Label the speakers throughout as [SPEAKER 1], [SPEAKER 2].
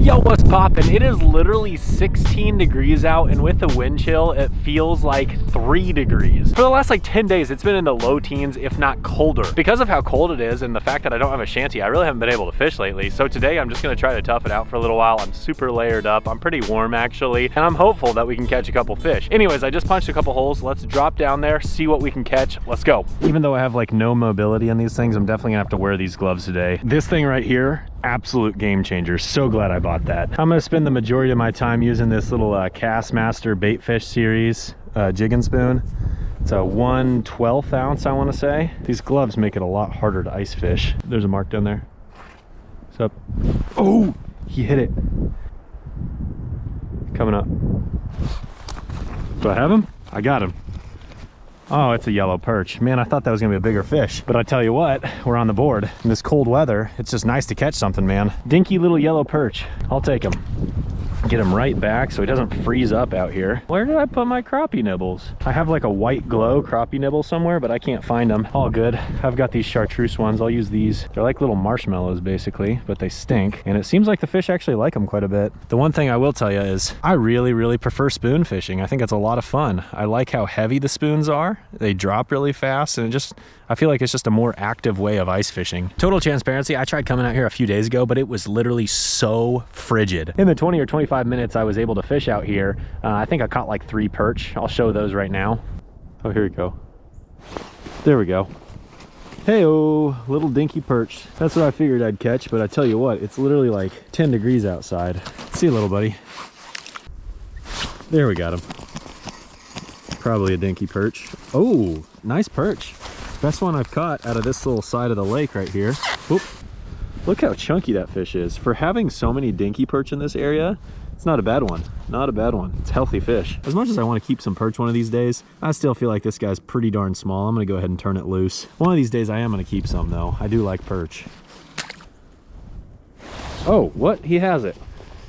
[SPEAKER 1] Yo, what's poppin'? It is literally 16 degrees out, and with the wind chill, it feels like 3 degrees. For the last like 10 days, it's been in the low teens, if not colder. Because of how cold it is and the fact that I don't have a shanty, I really haven't been able to fish lately. So today I'm just gonna try to tough it out for a little while. I'm super layered up. I'm pretty warm actually, and I'm hopeful that we can catch a couple fish. Anyways, I just punched a couple holes. Let's drop down there, see what we can catch. Let's go. Even though I have like no mobility in these things, I'm definitely gonna have to wear these gloves today. This thing right here, absolute game changer. So glad I bought that. I'm gonna spend the majority of my time using this little Castmaster bait fish series jig and spoon. It's a 1/12 ounce, I want to say. These gloves make it a lot harder to ice fish. There's a mark down there. What's up? Oh, he hit it. Coming up. Do I have him? I got him. Oh, it's a yellow perch. Man, I thought that was gonna be a bigger fish. But I tell you what, we're on the board. In this cold weather, it's just nice to catch something, man. Dinky little yellow perch. I'll take him. Get him right back so he doesn't freeze up out here. Where did I put my crappie nibbles? I have like a white glow crappie nibble somewhere, but I can't find them. All good. I've got these chartreuse ones. I'll use these. They're like little marshmallows basically, but they stink. And it seems like the fish actually like them quite a bit. The one thing I will tell you is I really prefer spoon fishing. I think it's a lot of fun. I like how heavy the spoons are. They drop really fast, and I feel like it's just a more active way of ice fishing. Total transparency, I tried coming out here a few days ago, but it was literally so frigid. In the 20 or 25 minutes I was able to fish out here, I think I caught like 3 perch. I'll show those right now. Oh, here we go. There we go. Hey-oh, little dinky perch. That's what I figured I'd catch, but I tell you what, it's literally like 10 degrees outside. See you, little buddy. There, we got him. Probably a dinky perch. Oh, nice perch. Best one I've caught out of this little side of the lake right here. Oop. Look how chunky that fish is. For having so many dinky perch in this area, it's not a bad one. Not a bad one. It's healthy fish. As much as I want to keep some perch one of these days, I still feel like this guy's pretty darn small. I'm gonna go ahead and turn it loose. One of these days I am gonna keep some though. I do like perch. Oh, what? He has it.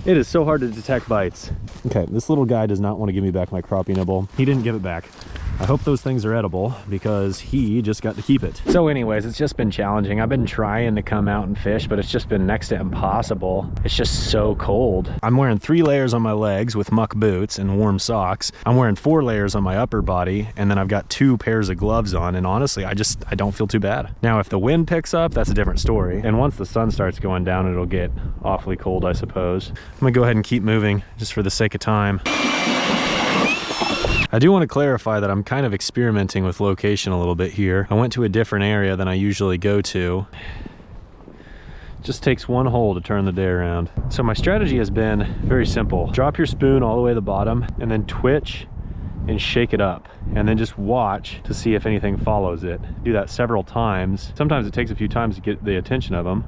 [SPEAKER 1] It is so hard to detect bites. Okay, this little guy does not want to give me back my crappie nibble. He didn't give it back. I hope those things are edible because he just got to keep it. So anyways, it's just been challenging. I've been trying to come out and fish, but it's just been next to impossible. It's just so cold. I'm wearing 3 layers on my legs with muck boots and warm socks. I'm wearing 4 layers on my upper body, and then I've got 2 pairs of gloves on, and honestly, I don't feel too bad. Now, if the wind picks up, that's a different story. And once the sun starts going down, it'll get awfully cold, I suppose. I'm gonna go ahead and keep moving just for the sake of time. I do want to clarify that I'm kind of experimenting with location a little bit here. I went to a different area than I usually go to. Just takes 1 hole to turn the day around. So my strategy has been very simple. Drop your spoon all the way to the bottom and then twitch and shake it up, and then just watch to see if anything follows it. Do that several times. Sometimes it takes a few times to get the attention of them.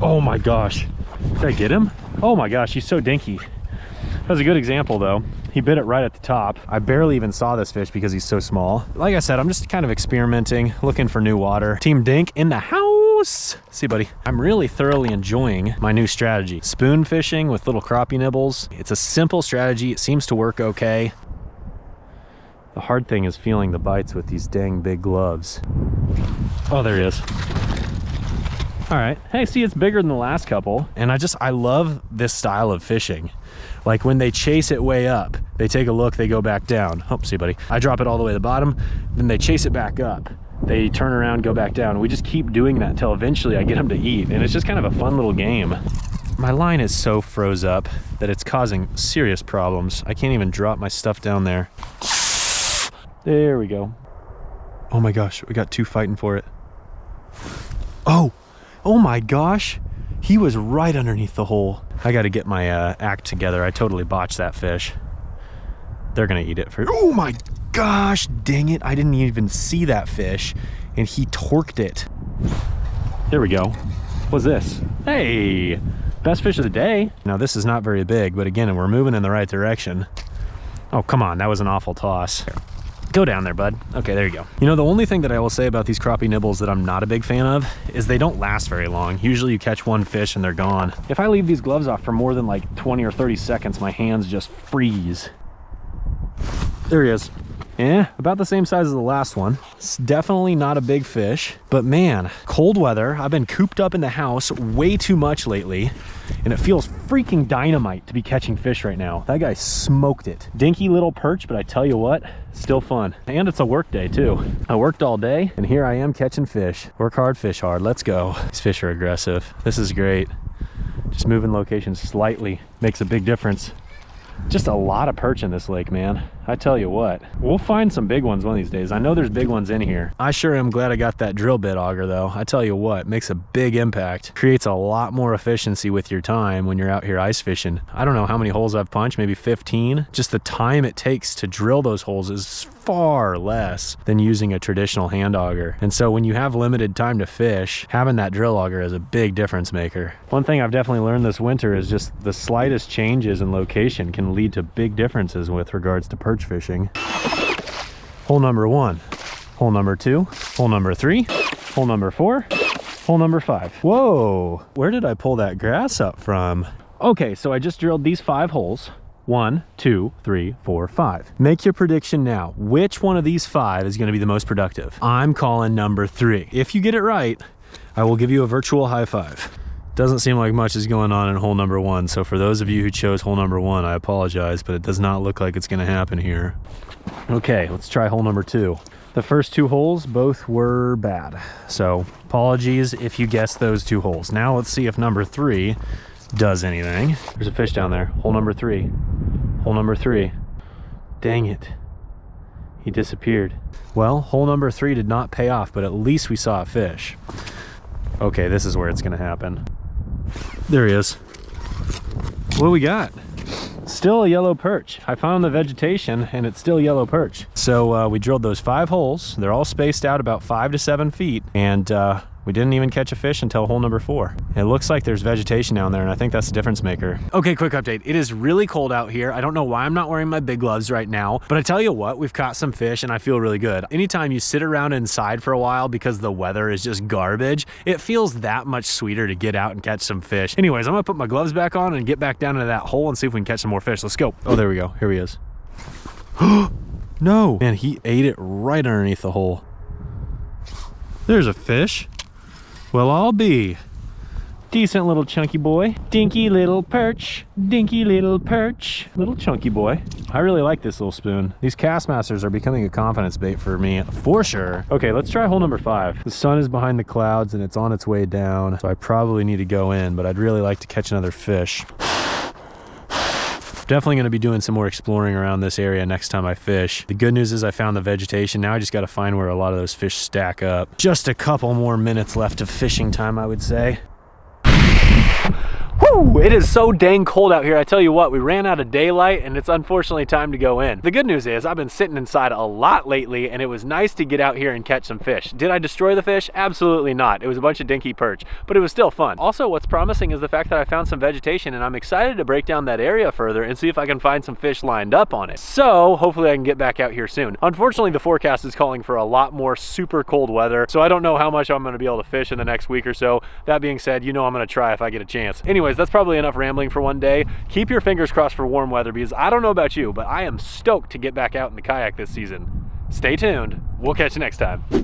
[SPEAKER 1] Oh my gosh. Did I get him? Oh my gosh, he's so dinky. That was a good example though. He bit it right at the top. I barely even saw this fish because he's so small. Like I said, I'm just kind of experimenting, looking for new water. Team Dink in the house. See, buddy. I'm really thoroughly enjoying my new strategy. Spoon fishing with little crappie nibbles. It's a simple strategy. It seems to work okay. The hard thing is feeling the bites with these dang big gloves. Oh, there he is. All right. Hey, see, it's bigger than the last couple. And I love this style of fishing. Like when they chase it way up, they take a look, they go back down. Oh, see, buddy. I drop it all the way to the bottom, then they chase it back up. They turn around, go back down. We just keep doing that until eventually I get them to eat. And it's just kind of a fun little game. My line is so froze up that it's causing serious problems. I can't even drop my stuff down there. There we go. Oh my gosh, we got 2 fighting for it. Oh my gosh. He was right underneath the hole. I got to get my act together. I totally botched that fish. They're gonna eat it for... Oh my gosh, dang it. I didn't even see that fish and he torqued it. There we go. What's this? Hey, best fish of the day. Now this is not very big, but again, we're moving in the right direction. Oh, come on. That was an awful toss. Go down there, bud. Okay, there you go. You know, the only thing that I will say about these crappie nibbles that I'm not a big fan of is they don't last very long. Usually you catch 1 fish and they're gone. If I leave these gloves off for more than like 20 or 30 seconds, my hands just freeze. There he is. Yeah, about the same size as the last one. It's definitely not a big fish, but man, cold weather. I've been cooped up in the house way too much lately, and it feels freaking dynamite to be catching fish right now. That guy smoked it. Dinky little perch, but I tell you what, still fun. And it's a work day too. I worked all day, and here I am catching fish. Work hard, fish hard. Let's go. These fish are aggressive. This is great. Just moving location slightly makes a big difference. Just a lot of perch in this lake, man. I tell you what, we'll find some big ones one of these days. I know there's big ones in here. I sure am glad I got that drill bit auger though. I tell you what, makes a big impact. Creates a lot more efficiency with your time when you're out here ice fishing. I don't know how many holes I've punched, maybe 15. Just the time it takes to drill those holes is far less than using a traditional hand auger. And so when you have limited time to fish, having that drill auger is a big difference maker. One thing I've definitely learned this winter is just the slightest changes in location can lead to big differences with regards to perch fishing. Hole number 1, hole number 2, hole number 3, hole number 4, hole number 5. Whoa, where did I pull that grass up from? Okay, so I just drilled these 5 holes. 1, 2, 3, 4, 5. Make your prediction now. Which one of these 5 is going to be the most productive? I'm calling number 3. If you get it right, I will give you a virtual high five. Doesn't seem like much is going on in hole number 1, so for those of you who chose hole number 1, I apologize, but it does not look like it's going to happen here. Okay, let's try hole number 2. The first 2 holes both were bad, so apologies if you guessed those 2 holes. Now let's see if number 3 does anything. There's a fish down there. Hole number 3. Hole number 3. Dang it. He disappeared. Well, hole number 3 did not pay off, but at least we saw a fish. Okay, this is where it's gonna happen. There he is. What do we got? Still a yellow perch. I found the vegetation and it's still yellow perch. So we drilled those 5 holes. They're all spaced out about 5 to 7 feet, and we didn't even catch a fish until hole number 4. It looks like there's vegetation down there, and I think that's the difference maker. Okay, quick update. It is really cold out here. I don't know why I'm not wearing my big gloves right now, but I tell you what, we've caught some fish and I feel really good. Anytime you sit around inside for a while because the weather is just garbage, it feels that much sweeter to get out and catch some fish. Anyways, I'm gonna put my gloves back on and get back down into that hole and see if we can catch some more fish. Let's go. Oh, there we go. Here he is. No, man, he ate it right underneath the hole. There's a fish. Well, I'll be. Decent little chunky boy. Dinky little perch. Dinky little perch. Little chunky boy. I really like this little spoon. These Castmasters are becoming a confidence bait for me, for sure. Okay, let's try hole number 5. The sun is behind the clouds and it's on its way down, so I probably need to go in, but I'd really like to catch another fish. Definitely going to be doing some more exploring around this area next time I fish. The good news is I found the vegetation. Now I just got to find where a lot of those fish stack up. Just a couple more minutes left of fishing time, I would say. Woo! It is so dang cold out here. I tell you what, we ran out of daylight and it's unfortunately time to go in. The good news is I've been sitting inside a lot lately and it was nice to get out here and catch some fish. Did I destroy the fish? Absolutely not. It was a bunch of dinky perch, but it was still fun. Also, what's promising is the fact that I found some vegetation and I'm excited to break down that area further and see if I can find some fish lined up on it. So hopefully I can get back out here soon. Unfortunately, the forecast is calling for a lot more super cold weather, so I don't know how much I'm going to be able to fish in the next week or so. That being said, you know I'm going to try if I get a chance. Anyways, that's probably enough rambling for one day. Keep your fingers crossed for warm weather because I don't know about you, but I am stoked to get back out in the kayak this season. Stay tuned. We'll catch you next time.